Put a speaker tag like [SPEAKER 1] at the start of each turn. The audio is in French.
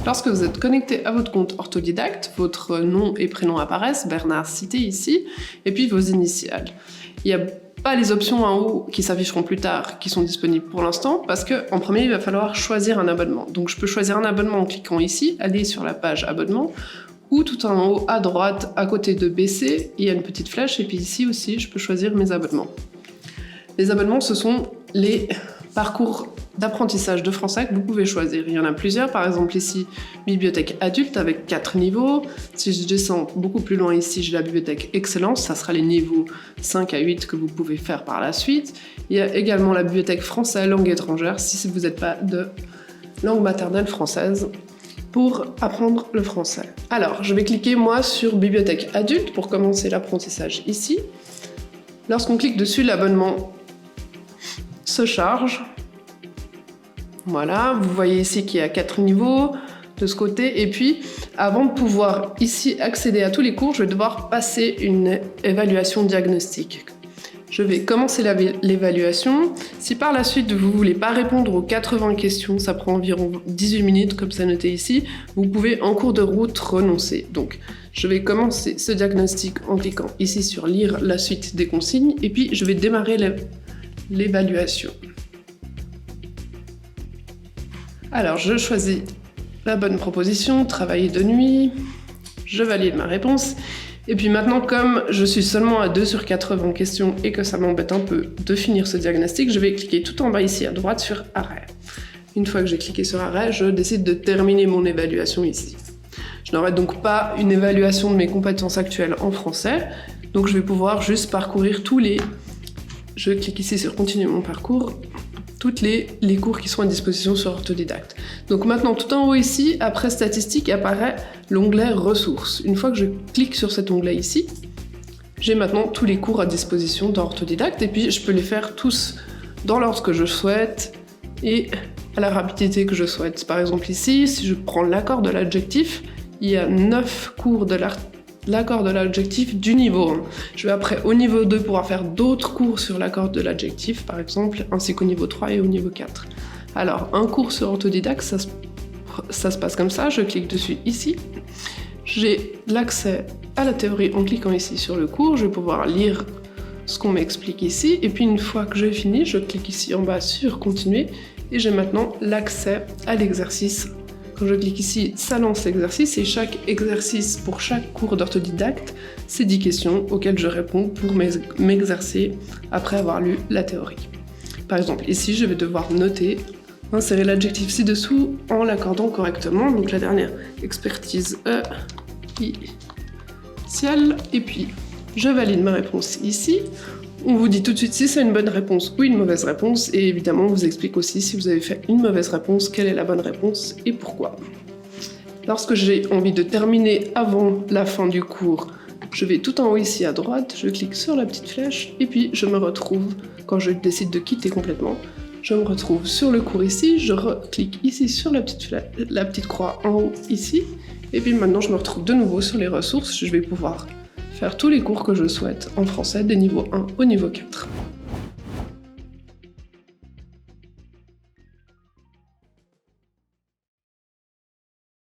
[SPEAKER 1] Lorsque vous êtes connecté à votre compte Orthodidacte, votre nom et prénom apparaissent, Bernard Cité ici, et puis vos initiales. Il n'y a pas les options en haut qui s'afficheront plus tard, qui sont disponibles pour l'instant, parce qu'en premier, il va falloir choisir un abonnement. Donc je peux choisir un abonnement en cliquant ici, aller sur la page abonnement, ou tout en haut à droite, à côté de BC, il y a une petite flèche, et puis ici aussi, je peux choisir mes abonnements. Les abonnements, ce sont les parcours d'apprentissage de français que vous pouvez choisir. Il y en a plusieurs, par exemple ici, bibliothèque adulte avec 4 niveaux. Si je descends beaucoup plus loin ici, j'ai la bibliothèque excellence, ça sera les niveaux 5 à 8 que vous pouvez faire par la suite. Il y a également la bibliothèque français langue étrangère, si vous n'êtes pas de langue maternelle française, pour apprendre le français. Alors, je vais cliquer moi sur bibliothèque adulte pour commencer l'apprentissage ici. Lorsqu'on clique dessus, l'abonnement se charge. Voilà, vous voyez ici qu'il y a 4 niveaux de ce côté. Et puis, avant de pouvoir ici accéder à tous les cours, je vais devoir passer une évaluation diagnostique. Je vais commencer l'évaluation. Si par la suite, vous ne voulez pas répondre aux 80 questions, ça prend environ 18 minutes, comme c'est noté ici, vous pouvez en cours de route renoncer. Donc, je vais commencer ce diagnostic en cliquant ici sur « Lire la suite des consignes » et puis je vais démarrer l'évaluation. Alors, je choisis la bonne proposition, travailler de nuit, je valide ma réponse. Et puis maintenant, comme je suis seulement à 2 sur 80 questions et que ça m'embête un peu de finir ce diagnostic, je vais cliquer tout en bas ici à droite sur « Arrêt ». Une fois que j'ai cliqué sur « Arrêt », je décide de terminer mon évaluation ici. Je n'aurai donc pas une évaluation de mes compétences actuelles en français, donc je vais pouvoir juste parcourir tous les... Je clique ici sur « Continuer mon parcours ». Toutes les cours qui sont à disposition sur Orthodidacte. Donc maintenant, tout en haut ici, après statistiques, apparaît l'onglet ressources. Une fois que je clique sur cet onglet ici, j'ai maintenant tous les cours à disposition d'Orthodidacte et puis je peux les faire tous dans l'ordre que je souhaite et à la rapidité que je souhaite. Par exemple ici, si je prends l'accord de l'adjectif, il y a 9 cours de l'accord de l'adjectif du niveau 1. Je vais après au niveau 2 pouvoir faire d'autres cours sur l'accord de l'adjectif, par exemple, ainsi qu'au niveau 3 et au niveau 4. Alors, un cours sur Orthodidacte, ça se passe comme ça, je clique dessus ici. J'ai l'accès à la théorie en cliquant ici sur le cours, je vais pouvoir lire ce qu'on m'explique ici, et puis une fois que j'ai fini, je clique ici en bas sur Continuer, et j'ai maintenant l'accès à l'exercice. Quand je clique ici, ça lance l'exercice et chaque exercice pour chaque cours d'orthodidacte, c'est 10 questions auxquelles je réponds pour m'exercer après avoir lu la théorie. Par exemple, ici, je vais devoir noter, insérer l'adjectif ci-dessous en l'accordant correctement. Donc la dernière, expertise initiale. Et puis, je valide ma réponse ici. On vous dit tout de suite si c'est une bonne réponse ou une mauvaise réponse, et évidemment on vous explique aussi si vous avez fait une mauvaise réponse, quelle est la bonne réponse et pourquoi. Lorsque j'ai envie de terminer avant la fin du cours, je vais tout en haut ici à droite, je clique sur la petite flèche, et puis je me retrouve, quand je décide de quitter complètement, je me retrouve sur le cours ici, je clique ici sur la petite croix en haut ici, et puis maintenant je me retrouve de nouveau sur les ressources, je vais pouvoir faire tous les cours que je souhaite en français des niveaux 1 au niveau 4.